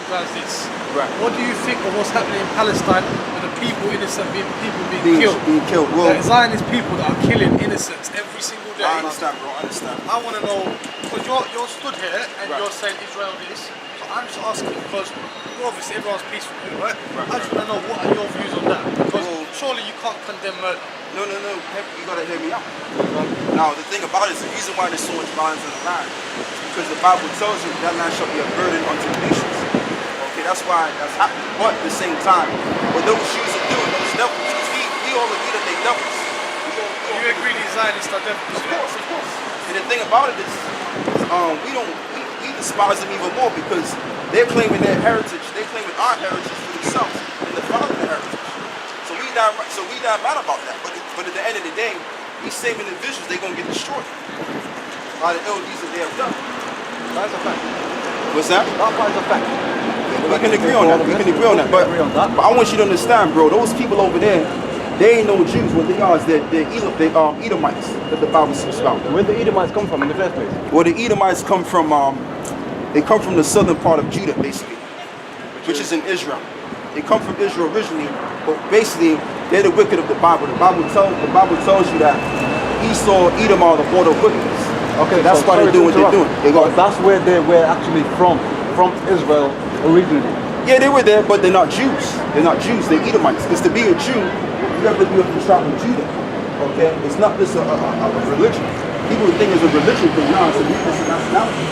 guys this. Right. What do you think of what's happening in Palestine with the people, innocent people being killed? Being killed. Well, the Zionist people that are killing innocents every single day. I understand, bro. I understand. I want to know, because you're stood here and you're saying Israel this, so I'm just asking because obviously everyone's peaceful here, right? I just want to know what are your views on that? Because surely you can't condemn murder. No. You gotta hear me out. Now, the thing about it is the reason why there's so much violence in the land is because the Bible tells you that land shall be a burden unto the nations. Okay, that's why that's happening. But at the same time, what those Jews are doing, those devils, because we all agree that they devils. You agree these Zionists are devils? Of course. And the thing about it is, we despise them even more because they're claiming their heritage, they're claiming our heritage for themselves and the father's heritage. So we not mad about that. But at the end of the day, these same individuals, they're gonna get destroyed by the ill deeds that they have done. That's a fact. What's that? That is a fact. We can agree on that. We can agree on that. But I want you to understand, bro, those people over there, they ain't no Jews. What they are is they're Edomites that the Bible speaks about. Where the Edomites come from in the first place? Well, the Edomites come from they come from the southern part of Judah, basically, which is in Israel. They come from Israel originally, but basically they're the wicked of the Bible. The Bible tells you that Esau, Edom are the border of wickedness. Okay, that's why they're doing what they're doing. That's where they were actually from Israel originally. Yeah, they were there, but they're not Jews. They're not Jews. They're Edomites. Because to be a Jew, you have to be of the tribe of Judah. Okay, it's not just a religion. People think it's a religion, but now it's a nationality.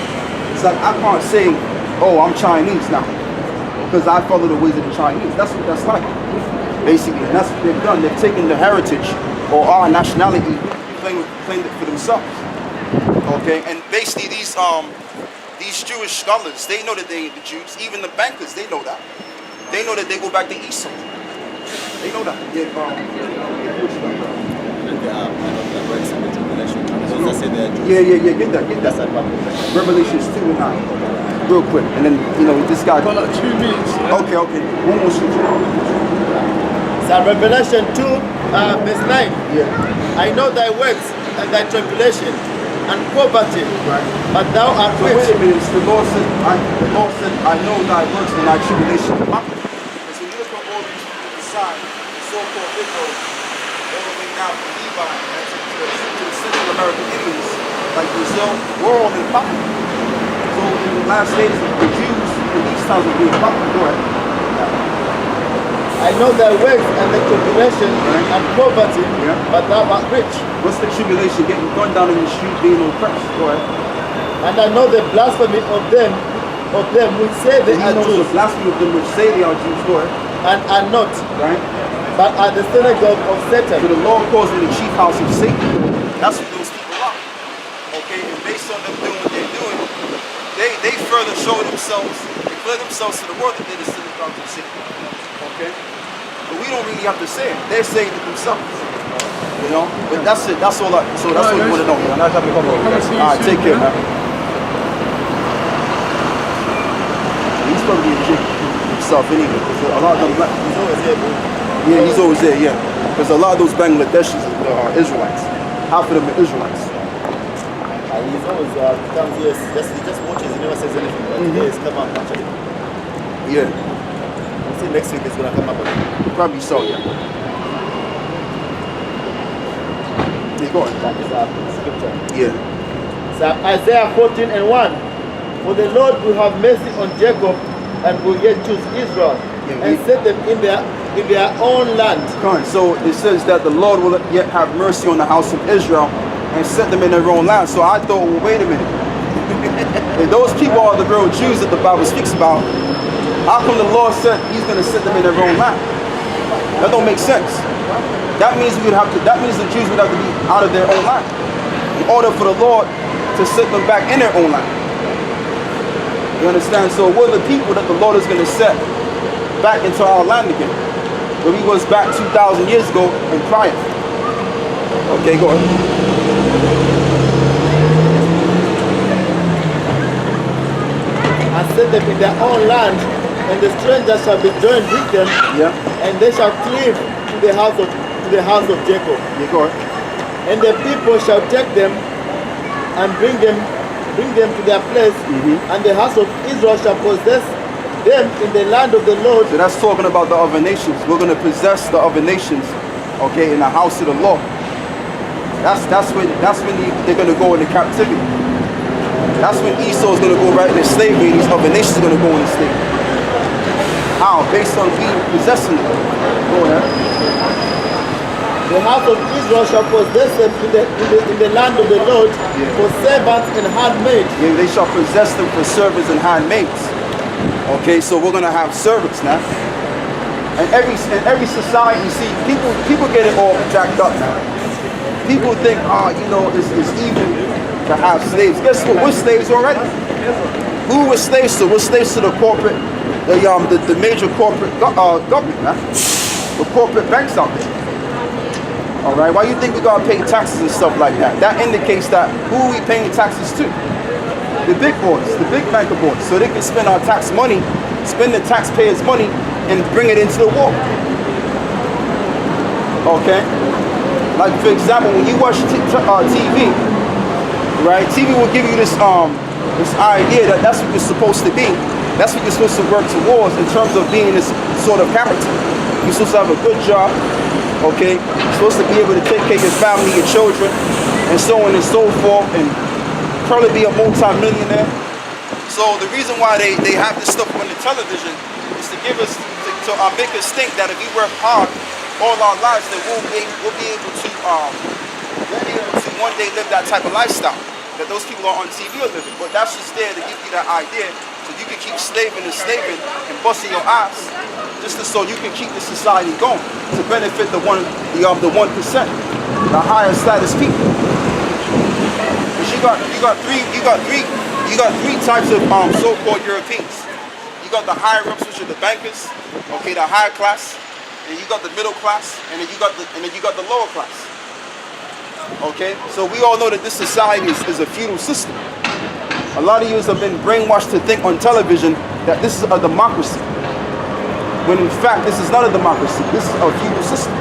It's like I can't say, oh, I'm Chinese now, because I follow the ways of the Chinese. That's what that's like, basically. And that's what they've done. They've taken the heritage or our nationality, claimed it for themselves. Okay, and basically these Jewish scholars, they know that they ain't the Jews. Even the bankers, they know that. They know that they go back to Esau. They know that. Yeah, get that. Revelations 2 and 9. Real quick. And then, this guy. Got like 2 minutes. Yeah? Okay. One more scripture. So Revelation 2, verse 9. Yeah. I know thy works and thy tribulation and poverty, Right. but thou art So rich. wait a minute. The Lord said, I know thy works and thy tribulation. And so you look at all these people beside the so-called Israel, all the way down from Levi and to the Central American Indians, like Brazil, we're all in poverty. So in the last days, the Jews in these times will be in poverty. Go ahead. I know thy works and thy tribulation and poverty, Yeah. but thou art rich. What's the tribulation? Getting gunned down in the street, being oppressed. Go ahead. And I know the blasphemy of them which say they And he are knows Jews the blasphemy of them which say they are Jews. Go ahead. and are not, Right? but are the synagogue of So Satan. the Lord calls them the chief house of Satan. That's what those people are. Okay, and based on them doing what they're doing, they further show themselves, declare themselves to the world that they're the synagogue of Satan. Okay? But we don't really have to say it. They're saying it themselves. But that's it. That's all. So that's what you want to know. Nice having a convo. Alright, take care, man. He's probably a chick himself anyway. Because a lot of them, He's always here, bro. yeah, he's always there, yeah. Because a lot of those Bangladeshis are Israelites. Half of them are Israelites. He's always comes here, he just watches, he never says anything. But today he's come up actually. Yeah, We'll see next week he's gonna come up again. probably so, yeah. Yeah, go on. That is our scripture. Yeah. So Isaiah 14 and 1. For the Lord will have mercy on Jacob and will yet choose Israel and set them in their own land. Come on. So it says that the Lord will yet have mercy on the house of Israel and set them in their own land. So I thought, well, wait a minute. If those people are the real Jews that the Bible speaks about, how come the Lord said he's going to set them in their own land? That don't make sense. That means the Jews would have to be out of their own land in order for the Lord to set them back in their own land. You understand? So we're the people that the Lord is going to set back into our land again, where we was back 2,000 years ago and prior. Okay, go ahead. And set them in their own land, and the strangers shall be joined with them, and they shall cleave to the house of Jacob. Yeah, go ahead. And the people shall take them and bring them to their place, and the house of Israel shall possess them in the land of the Lord. So that's talking about the other nations. We're going to possess the other nations, okay, in the house of the Lord. That's when they're going to go into captivity. That's when Esau is going to go right into slavery, and these other nations are going to go into slavery. How? Based on being possessing them. Go ahead. The house of Israel shall possess them in the land of the Lord for servants and handmaids. Yeah, they shall possess them for servants and handmaids. Okay, so we're going to have servants now. And every society, you see, people get it all jacked up now. People think, it's evil to have slaves. Guess what? We're slaves already. Who were slaves to? We're slaves to the corporate, the major corporate government, man. The corporate banks out there. All right. Why you think we gotta pay taxes and stuff like that? That indicates that who are we paying taxes to? The big boys, the big banker boys, so they can spend our tax money, spend the taxpayers' money, and bring it into the war. Okay. Like for example, when you watch TV, right? TV will give you this idea that that's what you're supposed to be. That's what you're supposed to work towards in terms of being this sort of character. You're supposed to have a good job, okay? You're supposed to be able to take care of your family, your children, and so on and so forth, and probably be a multi-millionaire. So the reason why they have this stuff on the television is to give us, to make us think that if we work hard all our lives, that we'll be able to one day live that type of lifestyle that those people are on TV are living. But that's just there to give you that idea, so you can keep slaving and busting your ass, just so you can keep the society going to benefit the 1%, the higher status people. But you got three types of so-called Europeans. You got the higher ups, which are the bankers, okay, the higher class. And you got the middle class, and then you got the lower class. Okay, so we all know that this society is a feudal system. A lot of you have been brainwashed to think on television that this is a democracy, when in fact this is not a democracy. This is a feudal system.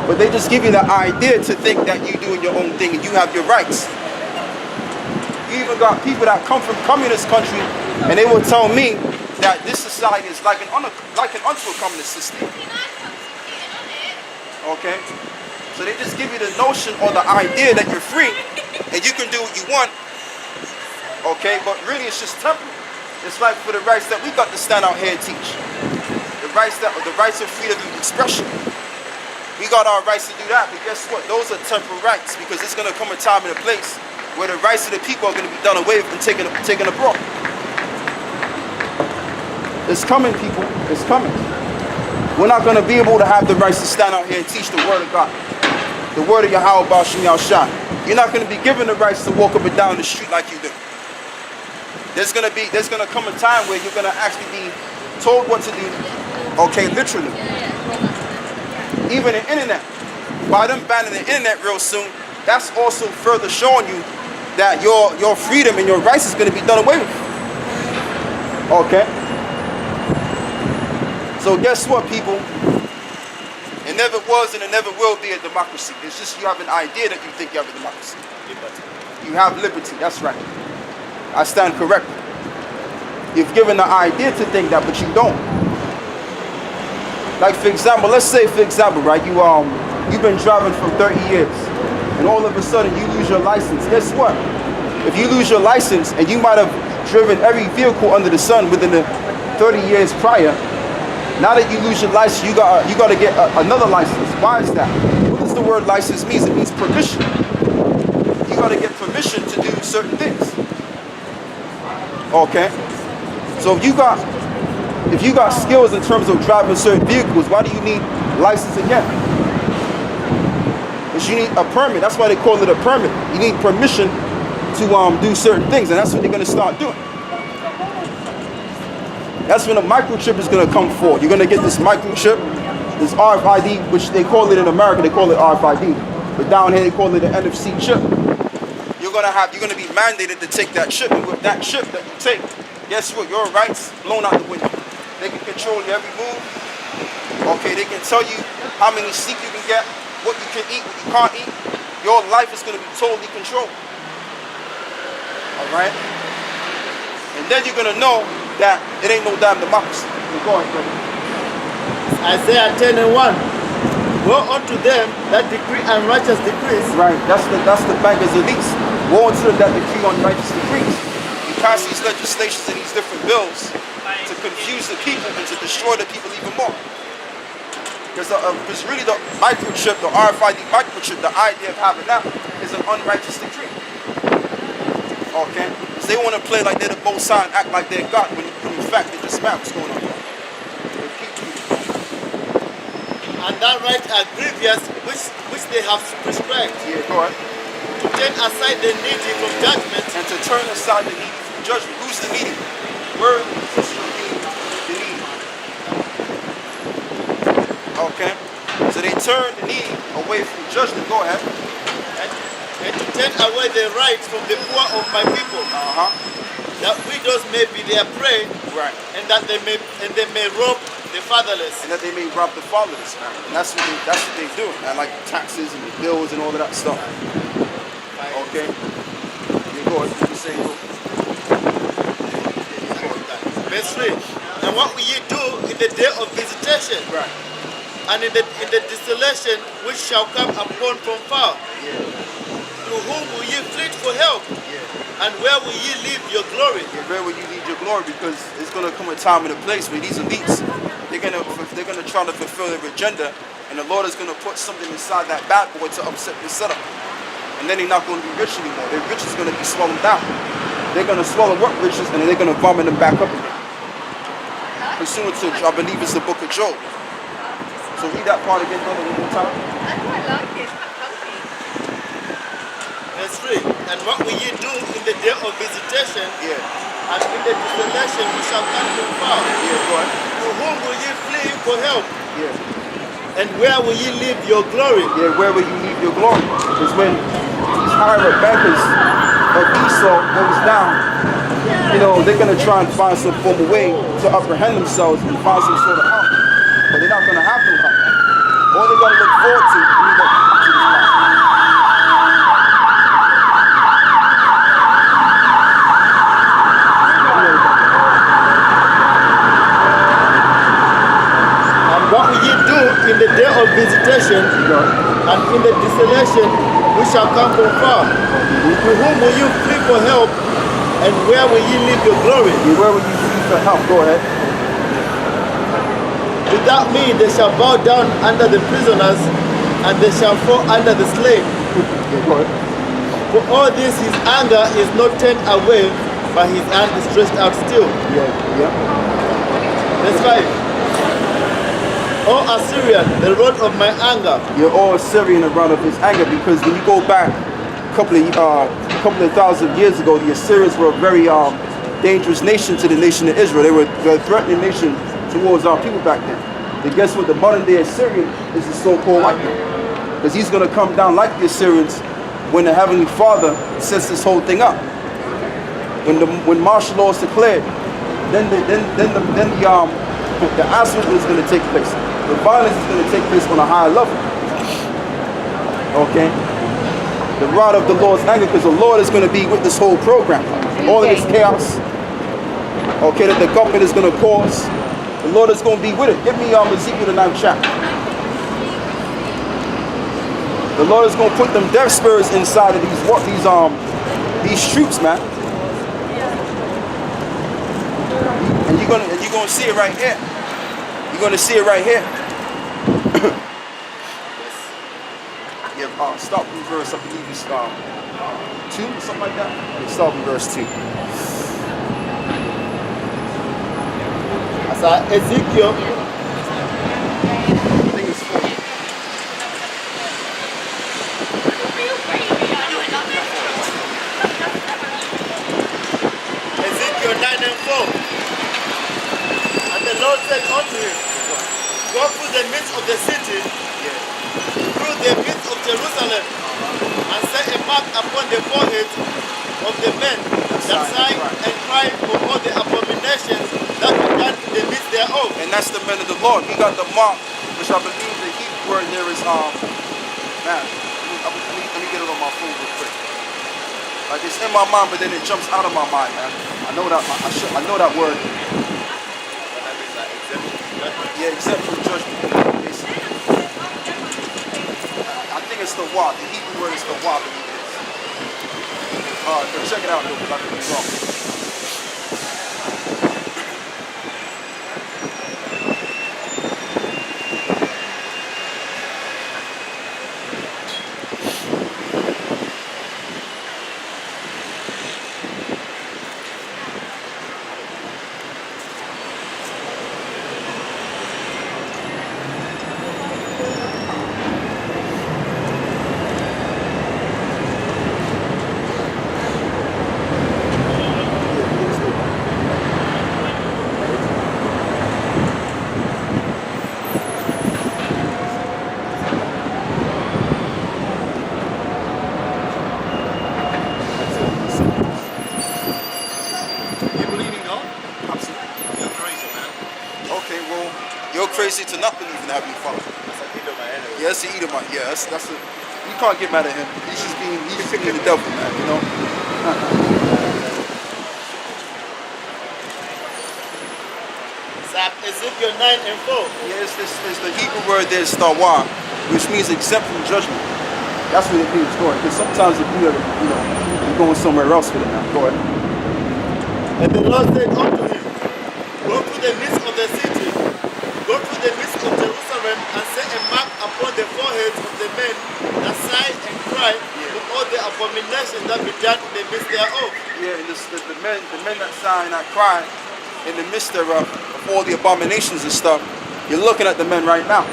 But they just give you the idea to think that you're doing your own thing and you have your rights. You even got people that come from communist country, and they will tell me that this society is like an unto a communist system. Okay? So they just give you the notion or the idea that you're free and you can do what you want. Okay? But really it's just temporary. It's like for the rights that we got to stand out here and teach. The rights of freedom of expression. We got our rights to do that, but guess what? Those are temporary rights, because it's gonna come a time and a place where the rights of the people are gonna be done away with and taken abroad. It's coming, people. It's coming. We're not going to be able to have the rights to stand out here and teach the word of God. The word of Yahweh Ba'ashim Yahshua. You're not going to be given the rights to walk up and down the street like you do. There's going to come a time where you're going to actually be told what to do. Okay, literally. Even the internet. By them banning the internet real soon, that's also further showing you that your freedom and your rights is going to be done away with. Okay? So guess what, people? It never was and it never will be a democracy. It's just you have an idea that you think you have a democracy. You have liberty, that's right. I stand corrected. You've given the idea to think that, but you don't. Like for example, let's say for example, right, you've been driving for 30 years and all of a sudden you lose your license. Guess what? If you lose your license and you might have driven every vehicle under the sun within the 30 years prior, now that you lose your license, you got to get another license. Why is that? What does the word license mean? It means permission. You got to get permission to do certain things. Okay. So if you got skills in terms of driving certain vehicles, why do you need license again? Because you need a permit. That's why they call it a permit. You need permission to do certain things, and that's what they're going to start doing. That's when a microchip is going to come forward. You're going to get this microchip, this RFID, which they call it in America, they call it RFID. But down here, they call it an NFC chip. You're going to be mandated to take that chip. And with that chip that you take, guess what? Your rights blown out the window. They can control your every move. Okay, they can tell you how many sleep you can get, what you can eat, what you can't eat. Your life is going to be totally controlled. All right? And then you're going to know that it ain't no damn democracy. Go ahead, brother. Isaiah 10 and 1. Woe unto them that decree unrighteous decrees. Right, that's the bankers elites. Woe unto them that decree unrighteous decrees. You pass these legislations and these different bills to confuse the people and to destroy the people even more. Because really the microchip, the RFID microchip, the idea of having that is an unrighteous decree. Okay? Because they want to play like they're the most high and act like they're God when in fact they just mad what's going on. And that right are grievous which they have prescribed. Yeah, go ahead. To turn aside the needy from judgment. And to turn aside the needy from judgment. Who's the needy? We're in the position of being the needy. Okay? So they turn the needy away from judgment. Go ahead. And to turn away the right from the poor of my people. That widows may be their prey. Right. And that they may rob the fatherless. And that they may rob the fatherless, man. And that's what they do. Man. Like taxes and the bills and all of that stuff. Okay? You go ahead. You say go. Verse 3. And what will ye do in the day of visitation? Right. And in the desolation which shall come upon from far? Yeah. To whom will ye flee for help? Yeah. And where will ye leave your glory? Yeah, where will you leave your glory? Because it's gonna come a time and a place where these elites, they're gonna try to fulfill their agenda, and the Lord is gonna put something inside that bad boy to upset the setup. And then they're not gonna be rich anymore. Their riches is gonna be swallowed down. They're gonna swallow up riches and then they're gonna vomit them back up again. Pursuant to, I believe it's the book of Job. So read that part again, brother, one more time. I quite like it. Verse 3. And what will ye do in the day of visitation? Yeah. And in the desolation which shall come from far? Yeah, go ahead. To whom will ye flee for help? Yeah. And where will ye leave your glory? Yeah, where will you leave your glory? Because when these higher bankers of Esau goes down, you know, they're going to try and find some form of way to apprehend themselves and find some sort of help. But they're not going to have no help. All they're going to look forward to What will ye do in the day of visitation and in the desolation which shall come from far? To whom will you flee for help, and where will ye leave your glory? Yeah, where will you flee for help? Go ahead. Without me they shall bow down under the prisoners, and they shall fall under the slave. Yeah, go ahead. For all this his anger is not turned away, but his hand is stretched out still. Yeah, yeah. Verse 5. O Assyrian, the rod of my anger. You're all Assyrian around of his anger, because when you go back a couple of thousand years ago, the Assyrians were a very dangerous nation to the nation of Israel. They were a threatening nation towards our people back then. And guess what? The modern day Assyrian is the so-called white man, because he's going to come down like the Assyrians when the Heavenly Father sets this whole thing up. When martial law is declared, then the assault is going to take place. The violence is going to take place on a higher level. Okay? The rod of the Lord's anger, because the Lord is going to be with this whole program. All of this chaos, okay, that the government is going to cause, the Lord is going to be with it. Give me Ezekiel the 9th chapter. The Lord is going to put them death spirits inside of these troops, man. And you're gonna see it right here. You're gonna see it right here. Yeah, start from verse, I believe it's 2 or something like that. Yeah, start from verse 2. As Ezekiel, I think it's 4. Ezekiel 9 and 4. And the Lord said unto him, go through the midst of the city, through the midst of Jerusalem, and set a mark upon the forehead of the men that sigh and cry for all the abominations that were done in the midst thereof. And that's the men of the Lord. He got the mark, which I believe the Hebrew word there is man. Let me get it on my phone real quick. Like it's in my mind, but then it jumps out of my mind, man. I know that. I know that word. Yeah, exempt from judgment. Basically. I think it's the wa. The Hebrew word is the wa. But check it out, though, because I could be wrong. Crazy to not believe in Heavenly Father. That's a Edomite anyway. Yeah, that's the Edomite. Yeah, that's a. You can't get mad at him. He's just being the devil, man. You know. Ezekiel 9:4. Yeah, it's the Hebrew word there, stawa, which means exempt from judgment. That's what it means. Go ahead. Because sometimes if you're going somewhere else with it now. Go ahead. And the Lord said unto him, go to the midst of the city. Go to the midst of Jerusalem and set a mark upon the foreheads of the men that sigh and cry for all the abominations that be done in the midst thereof. Yeah, and the men that sigh and that cry in the midst thereof of all the abominations and stuff. You're looking at the men right now,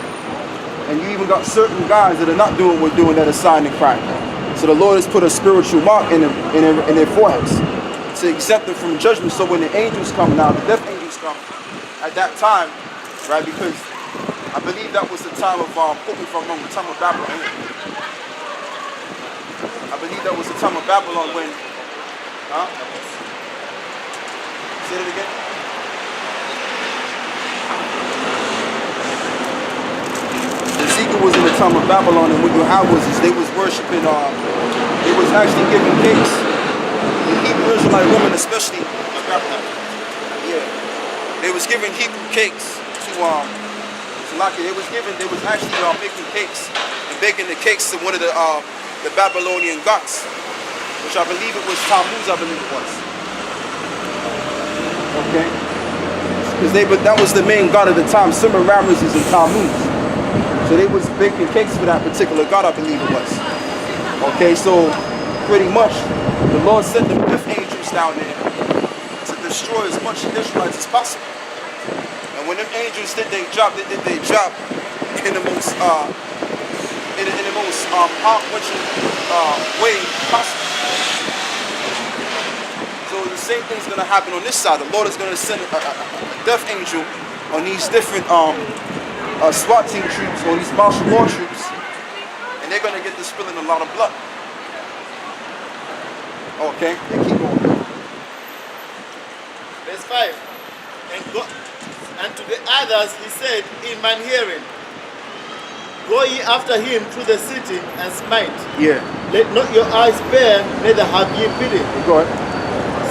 and you even got certain guys that are not doing what we're doing that are sighing and crying. So the Lord has put a spiritual mark in their foreheads to exempt them from judgment. So when the angels come now, the death angels come at that time. Right, because I believe that was the time of, put me if I'm wrong, the time of Babylon. I believe that was the time of Babylon when, say that again? Ezekiel was in the time of Babylon, and what you had was they was worshiping, they was actually giving cakes. The Hebrew Israelite women especially, they was giving Hebrew cakes. They was actually making cakes and baking the cakes to one of the Babylonian gods, which I believe it was Tammuz. I believe it was. Okay, because that was the main god at the time. Semiramis is in Tammuz, so they was baking cakes for that particular god. I believe it was. Okay, so pretty much the Lord sent the death angels down there to destroy as much Israelites as possible. And when them angels did their job, they did their job in the most heart-wrenching way possible. So the same thing's gonna happen on this side. The Lord is gonna send a death angel on these different SWAT team troops, or these martial law troops, and they're gonna get to spilling a lot of blood. Okay, and keep going. Verse 5. And to the others he said in mine hearing, go ye after him through the city and smite. Yeah. Let not your eyes spare, neither have ye pity. Go ahead.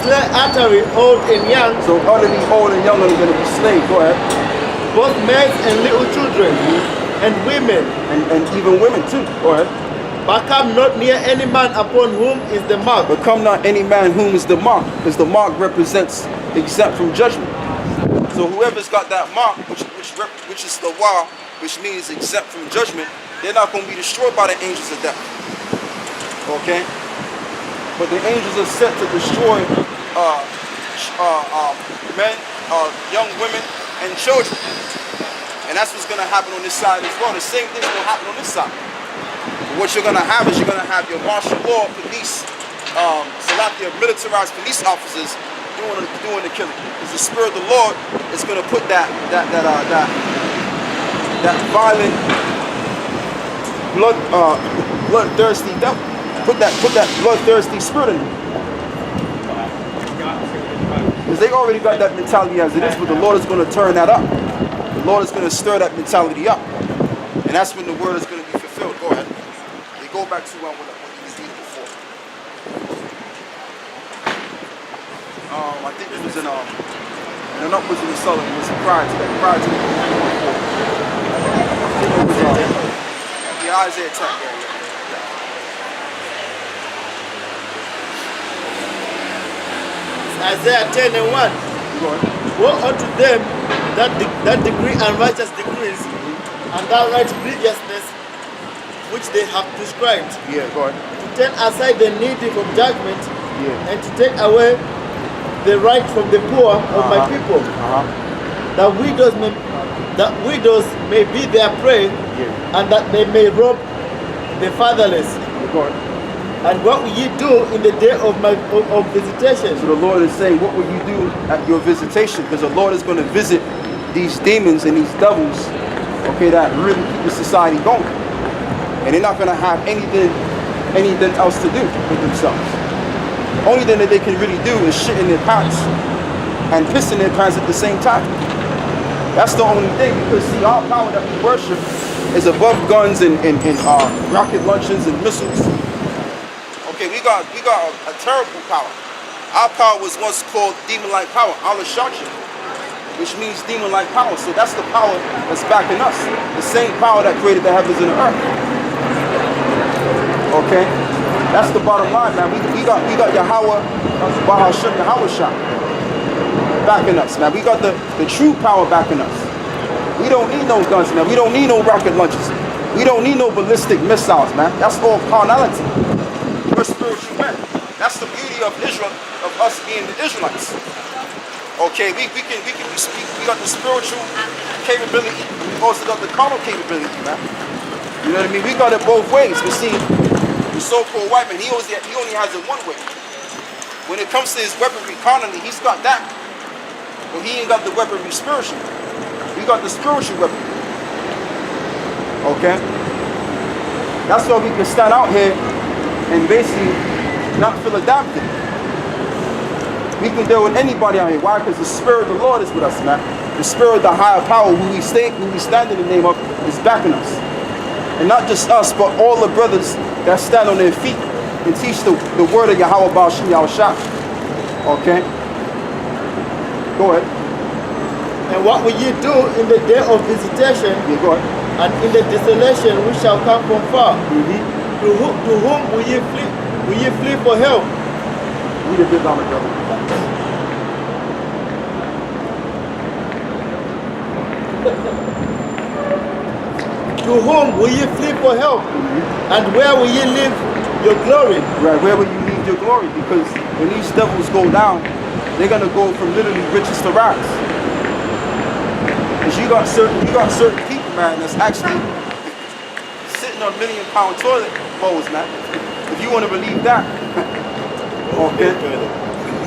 Slay utterly old and young. So utterly old and young are going to be slain. Go ahead. Both men and little children, and women. And even women too. Go ahead. But come not near any man upon whom is the mark. But come not any man whom is the mark, because the mark represents exempt from judgment. So whoever's got that mark, which is the wa, which means exempt from judgment, they're not going to be destroyed by the angels of death. Okay? But the angels are set to destroy men, young women, and children. And that's what's going to happen on this side as well. The same thing's going to happen on this side. But what you're going to have is you're going to have your martial law police, your militarized police officers doing the killing, because the Spirit of the Lord is going to put that violent, bloodthirsty devil, put that bloodthirsty spirit in them, because they already got that mentality as it is. But the Lord is going to turn that up. The Lord is going to stir that mentality up, and that's when the word is going to be fulfilled. Go ahead. They go back to what you was reading before. I think it was in no, not was in the Solomon, it was prior to that, prior to the Isaiah 10, Isaiah 10 and 1. Woe unto them that decree unrighteous decrees, and that right grievousness which they have prescribed. Yeah, go ahead. To turn aside the needy from judgment, Yeah. and to take away the right from the poor of my people, that widows may be their prey, and that they may rob the fatherless. Go ahead. And what will ye do in the day of my visitation? So the Lord is saying, what will you do at your visitation? Because the Lord is going to visit these demons and these devils, okay, that really keep the society going. And they're not going to have anything else to do with themselves. Only thing that they can really do is shit in their pants and piss in their pants at the same time. That's the only thing, because see, our power that we worship is above guns and rocket launchers and missiles. Okay, we got a terrible power. Our power was once called demon-like power, Al-Shakshi, which means demon-like power. So that's the power that's backing us. The same power that created the heavens and the earth. Okay? That's the bottom line, man. We got Yahweh, Bahashim, Yahweh Shah backing us, man. We got the true power backing us. We don't need no guns, man. We don't need no rocket launchers. We don't need no ballistic missiles, man. That's all carnality. We're spiritual men. That's the beauty of Israel, of us being the Israelites. Okay, we got the spiritual capability. We also got the carnal capability, man. You know what I mean? We got it both ways. But see, the so-called white man, he only has it one way. When it comes to his weaponry carnally, he's got that. But he ain't got the weaponry spiritually. We got the spiritual weaponry. Okay? That's why we can stand out here and basically not feel a damn thing. We can deal with anybody out here. Why? Because the Spirit of the Lord is with us, man. The Spirit of the higher power, who we stand in the name of, is backing us. And not just us, but all the brothers that stand on their feet and teach the word of Yahweh Ba'ashim Yahushua. Okay? Go ahead. And what will ye do in the day of visitation? Yeah, go ahead. And in the desolation which shall come from far? To whom will ye flee? Will ye flee for help? Read a bit longer, brother. To whom will ye flee for help? And where will ye leave your glory? Right, where will you leave your glory? Because when these devils go down, they're gonna go from literally riches to rags. Because you got certain people, man, that's actually sitting on million-pound toilet bowls, man. If you want to believe that, okay,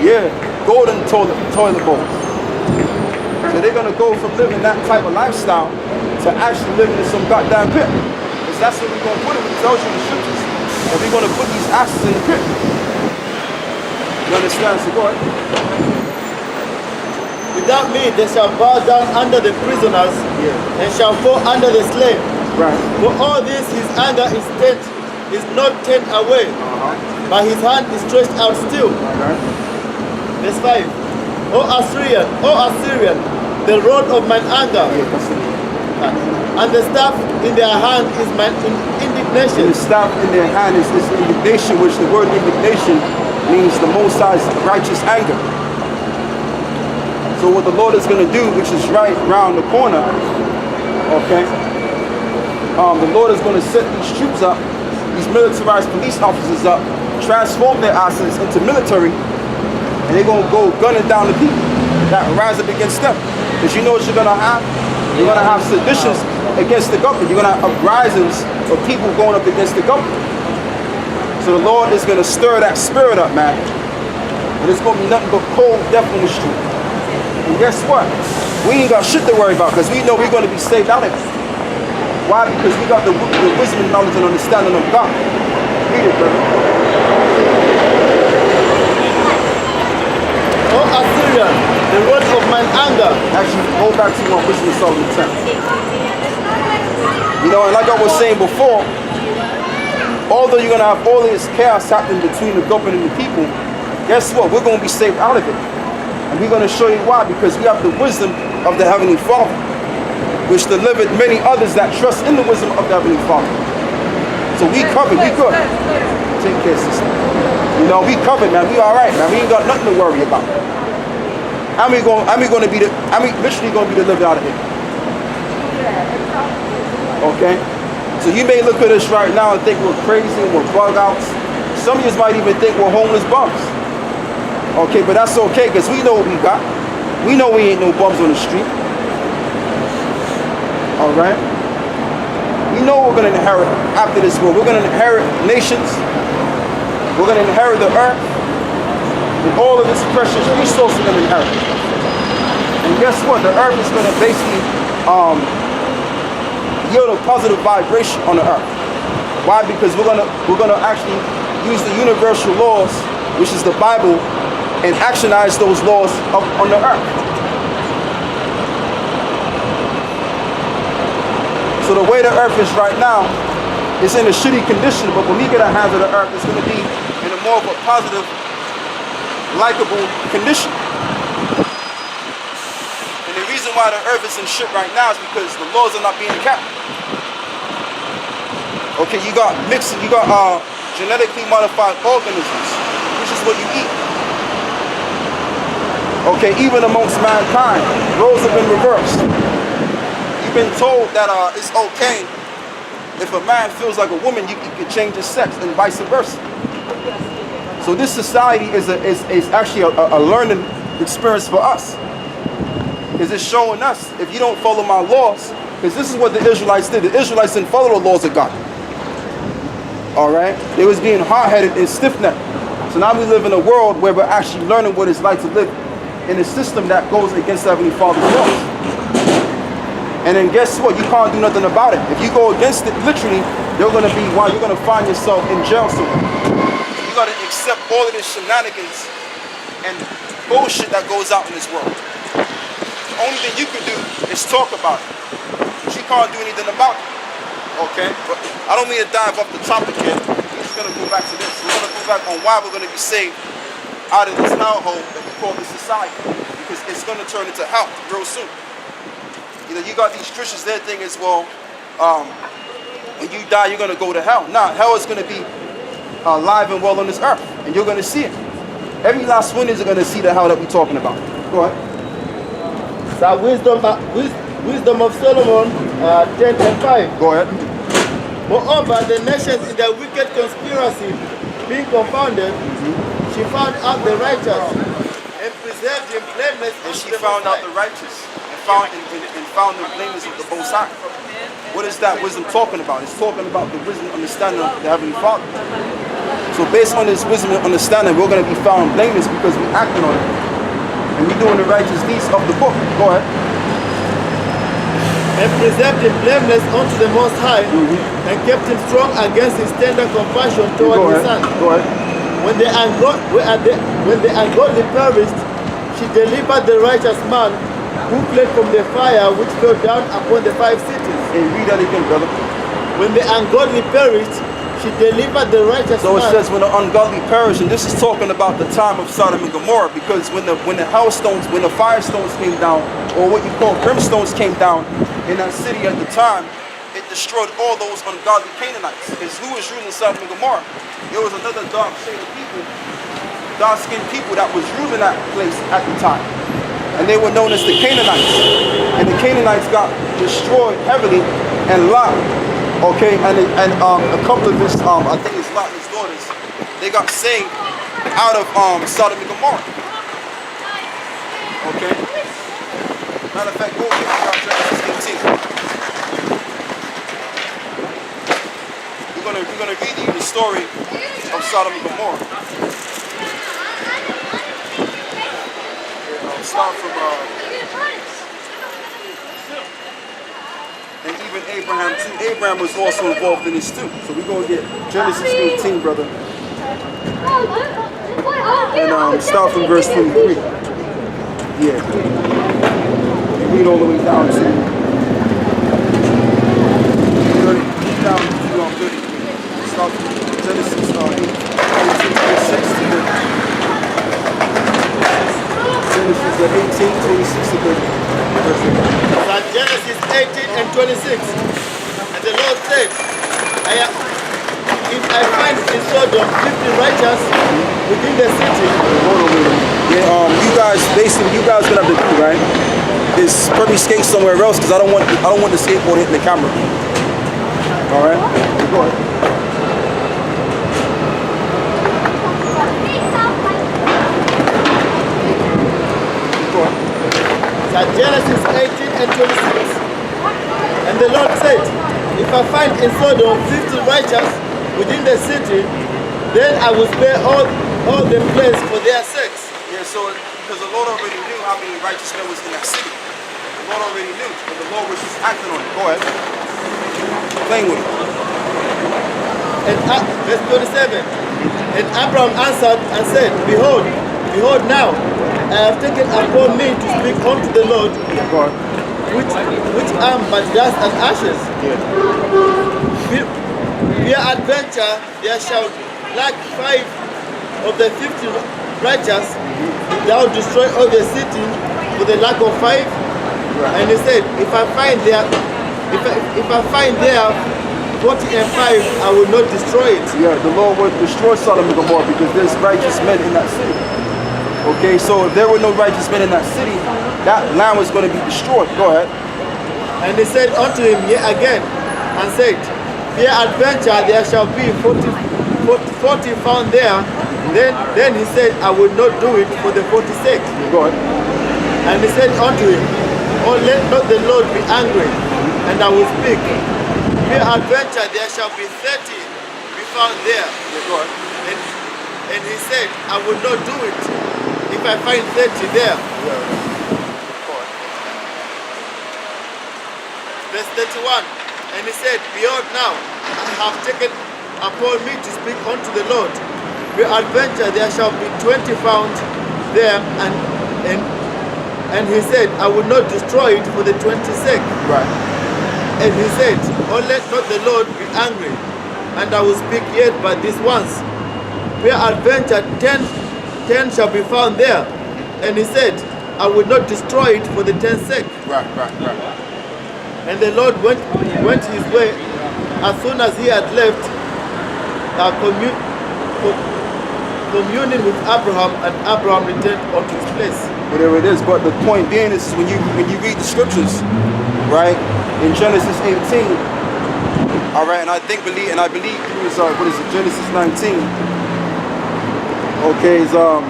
yeah, golden toilet bowls. So they're gonna go from living that type of lifestyle to actually living in some goddamn pit. Because that's what we're gonna put it. It tells you in the scriptures that we're gonna put these asses in the pit. You understand? So go ahead. Without me they shall bow down under the prisoners, and shall fall under the slave. Right. For all this his anger is not turned away, but his hand is stretched out still. Verse 5. O Assyrian, the rod of mine anger, and the staff in their hand is my indignation. And the staff in their hand is indignation, which the word indignation means the Most High's righteous anger. So what the Lord is going to do, which is right around the corner, okay, the Lord is going to set these troops up, these militarized police officers up, transform their asses into military, and they're going to go gunning down the people that rise up against them. Because you know what you're going to have? You're going to have seditions against the government. You're going to have uprisings of people going up against the government. So the Lord is going to stir that spirit up, man. And it's going to be nothing but cold death on the street. And guess what? We ain't got shit to worry about because we know we're going to be saved out of it. Why? Because we got the wisdom, knowledge, and understanding of God. Read it, brother. O Assyria, the rod of mine anger. Actually, go back to what Wisdom of Solomon 10. You know, and like I was saying before, although you're going to have all this chaos happening between the government and the people, guess what? We're going to be saved out of it. And we're going to show you why, because we have the wisdom of the Heavenly Father, which delivered many others that trust in the wisdom of the Heavenly Father. So we covered, we good. Take care, sister. You know, we covered, man. We all right, man. We ain't got nothing to worry about. And we literally going to be delivered out of here. Okay? So you may look at us right now and think we're crazy and we're bug outs. Some of you might even think we're homeless bums. Okay, but that's okay, because we know what we got. We know we ain't no bums on the street. Alright? We know we're going to inherit after this world. We're going to inherit nations. We're going to inherit the earth. And all of this precious resources we're going to inherit. And guess what? The earth is going to basically yield a positive vibration on the earth. Why? Because we're gonna actually use the universal laws, which is the Bible, and actionize those laws on the earth. So the way the earth is right now, it's in a shitty condition, but when we get our hands on the earth, it's going to be in a more of a positive, likable condition. And the reason why the earth is in shit right now is because the laws are not being kept. Okay, you got genetically modified organisms, which is what you eat. Okay, even amongst mankind, roles have been reversed. You've been told that it's okay if a man feels like a woman, you can change his sex, and vice versa. So this society is actually a learning experience for us. Because it's showing us, if you don't follow my laws, because this is what the Israelites did. The Israelites didn't follow the laws of God. Alright? They was being hard-headed and stiff-necked. So now we live in a world where we're actually learning what it's like to live in a system that goes against Heavenly Father's laws. And then guess what? You can't do nothing about it. If you go against it, literally, you're going to find yourself in jail soon. You got to accept all of this shenanigans and bullshit that goes out in this world. The only thing you can do is talk about it. But you can't do anything about it. Okay? But I don't mean to dive off the topic here. We're just going to go back to this. We're going to go back on why we're going to be saved out of this hellhole that we call this society. Because it's going to turn into hell real soon. You know, you got these Christians, their thing is, well, when you die, you're going to go to hell. Nah, hell is going to be alive and well on this earth. And you're going to see it. Every last one is going to see the hell that we're talking about. Go ahead. So wisdom of Solomon 10 and 5. Go ahead. Moreover, the nations in their wicked conspiracy being confounded, she found out the righteous and preserved him blameless. And she found out the righteous and found them blameless with the Most High. What is that wisdom talking about? It's talking about the wisdom and understanding of the Heavenly Father. So based on this wisdom and understanding, we're going to be found blameless because we're acting on it. And we're doing the righteous deeds of the book. Go ahead. And preserved him blameless unto the Most High, and kept him strong against his tender compassion toward his son. Go ahead. When the ungodly perished, she delivered the righteous man who fled from the fire which fell down upon the 5 cities. Hey, read that again, brother. When the ungodly perished, she delivered the righteous man. So it says when the ungodly perish, and this is talking about the time of Sodom and Gomorrah, because when the firestones came down, or what you call brimstones came down in that city at the time, it destroyed all those ungodly Canaanites. Because who was ruling Sodom and Gomorrah? There was another dark shade of people, dark-skinned people that was ruling that place at the time. And they were known as the Canaanites. And the Canaanites got destroyed heavily, and Lot, okay, and a couple of his, I think it's Lot and his daughters, they got saved out of Sodom and Gomorrah. Okay? Matter of fact, go get Genesis 18. We're gonna read you the story of Sodom and Gomorrah. Start from and even Abraham too. Abraham was also involved in this too. So we're gonna get Genesis 18, brother. And start from verse 23. Yeah. And read all the way down to 33. Start from Genesis 18, verse 6 to Genesis 26 to 30. Verse 8. That Genesis 18 and 26. And the Lord said, if I find in Sodom 50 righteous within the city. Yeah, you guys gonna have to do, right, is probably skate somewhere else because I don't want the skateboard hitting the camera. All right, go ahead. That Genesis 18 and 26. And the Lord said, if I find in Sodom 50 righteous within the city, then I will spare all the place for their sakes. Yeah, so because the Lord already knew how many righteous men was in that city. The Lord already knew, but the Lord was just acting on it. Go ahead. Playing with it. And verse 27. And Abraham answered and said, Behold now, I have taken upon me to speak unto the Lord, which am but dust and ashes. Via adventure there shall lack 5 of the 50 righteous. Thou destroy all the city for the lack of 5. And he said, if I find there 40 and 5, I will not destroy it. Yeah, the Lord would destroy Sodom and Gomorrah because there's righteous men in that city. Okay, so if there were no righteous men in that city, that land was going to be destroyed. Go ahead. And he said unto him yet again, and said, Via adventure there shall be 40 found there. Then he said, I will not do it for the 46. Go ahead. And he said unto him, Oh, let not the Lord be angry, and I will speak. Via adventure there shall be 30 be found there. Go ahead. And he said, I will not do it if I find 30 there. Verse 31. And he said, Behold now, I have taken upon me to speak unto the Lord. Via adventure there shall be 20 found there, and he said, I will not destroy it for the 20th sake. Right. And he said, Oh, let not the Lord be angry, and I will speak yet but this once. Where adventure 10 shall be found there. And he said, I will not destroy it for the 10th sake. Right. And the Lord went his way as soon as he had left communing with Abraham, and Abraham returned unto his place. Whatever it is, but the point being is when you read the scriptures, right, in Genesis 18, all right, and I believe through his what is it, Genesis 19. Okay, it's hold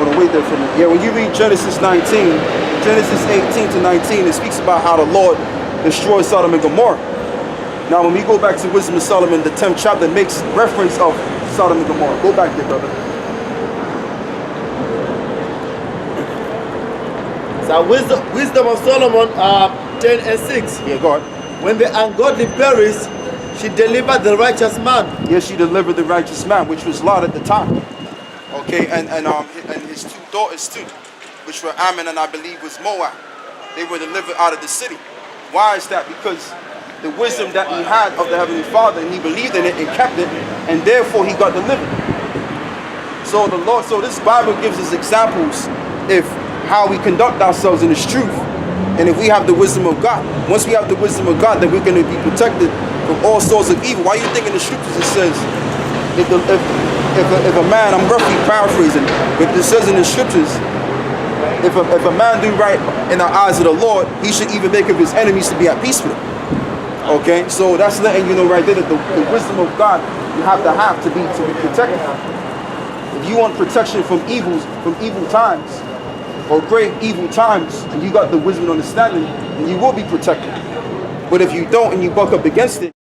on, wait there for me. Yeah, when you read Genesis 19, Genesis 18 to 19, it speaks about how the Lord destroyed Sodom and Gomorrah. Now, when we go back to Wisdom of Solomon, the 10th chapter makes reference of Sodom and Gomorrah. Go back there, brother. So Wisdom of Solomon 10 and 6. Yeah, go ahead. When the ungodly perished, she delivered the righteous man. Yes, she delivered the righteous man, which was Lot at the time. Okay, and his 2 daughters too, which were Ammon and I believe was Moab. They were delivered out of the city. Why is that? Because the wisdom that he had of the Heavenly Father, and he believed in it and kept it, and therefore he got delivered. So the Lord, so this Bible gives us examples if how we conduct ourselves in this truth, and if we have the wisdom of God. Once we have the wisdom of God, then we're going to be protected from all sorts of evil. Why you think in the scriptures it says, if a man, I'm roughly paraphrasing, but it says in the scriptures, if a man do right in the eyes of the Lord, he should even make of his enemies to be at peace with him. Okay, so that's letting you know right there that the wisdom of God you have to be protected. If you want protection from evil times, or great evil times, and you got the wisdom and understanding, then you will be protected. But if you don't and you buck up against it,